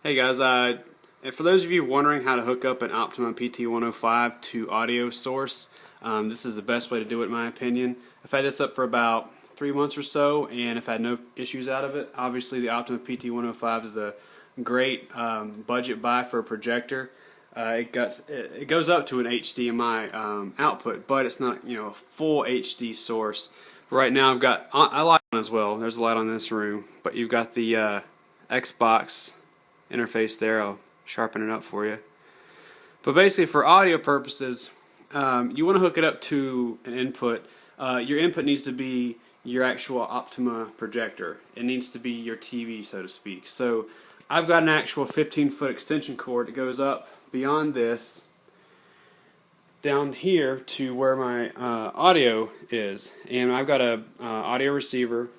Hey guys, and for those of you wondering how to hook up an Optoma PT105 to audio source, this is the best way to do it in my opinion. I've had this up for about 3 months or so and I've had no issues out of it. Obviously the Optoma PT105 is a great budget buy for a projector. It goes up to an HDMI output, but it's not a full HD source. Right now I've got a light on as well. There's a light on this room, but you've got the Xbox interface there. I'll sharpen it up for you. But basically for audio purposes, you want to hook it up to an input. Your input needs to be your actual Optoma projector. It needs to be your TV, so to speak. So I've got an actual 15-foot extension cord that goes up beyond this down here to where my audio is, and I've got a audio receiver,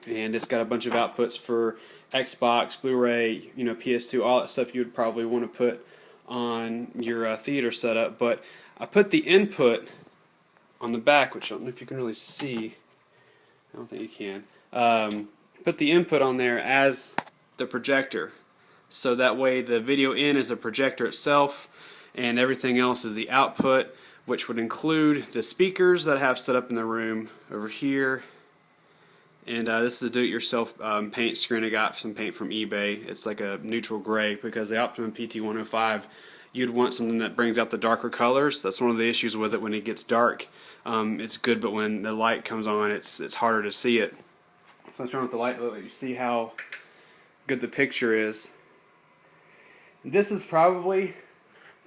and it's got a bunch of outputs for Xbox, Blu-ray, PS2, all that stuff you would probably want to put on your theater setup. But I put the input on the back, which I don't know if you can really see. I don't think you can. Put the input on there as the projector, so that way the video in is a projector itself, and everything else is the output, which would include the speakers that I have set up in the room over here. And this is a do-it-yourself paint screen. I got some paint from eBay. It's like a neutral gray, because the Optoma PT105, you'd want something that brings out the darker colors. That's one of the issues with it. When it gets dark, it's good, but when the light comes on, it's harder to see it. So let's turn on the light to let you see how good the picture is. This is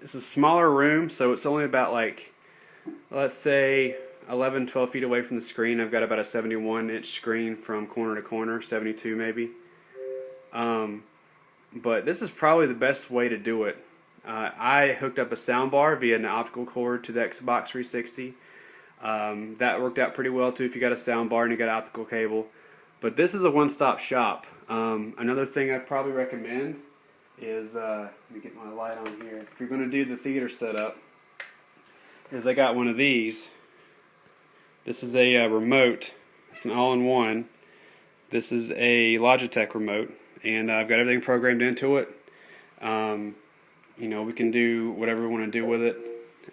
it's a smaller room, so it's only about, like, let's say 11-12 feet away from the screen. I've got about a 71-inch screen from corner to corner, 72 maybe. But this is probably the best way to do it. I hooked up a sound bar via an optical cord to the Xbox 360. That worked out pretty well too if you got a sound bar and you got an optical cable. But this is a one-stop shop. Another thing I'd probably recommend is, let me get my light on here. If you're going to do the theater setup, is I got one of these. This is a remote. It's an all-in-one. This is a Logitech remote, and I've got everything programmed into it. We can do whatever we want to do with it,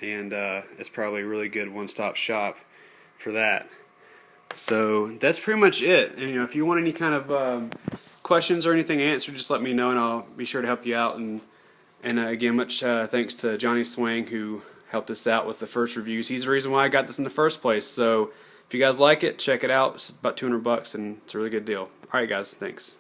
and it's probably a really good one-stop shop for that. So that's pretty much it. And if you want any kind of questions or anything answered, just let me know, and I'll be sure to help you out. And again, much thanks to Johnny Swing, who helped us out with the first reviews. He's the reason why I got this in the first place. So if you guys like it, check it out. It's about $200 and it's a really good deal. Alright guys, thanks.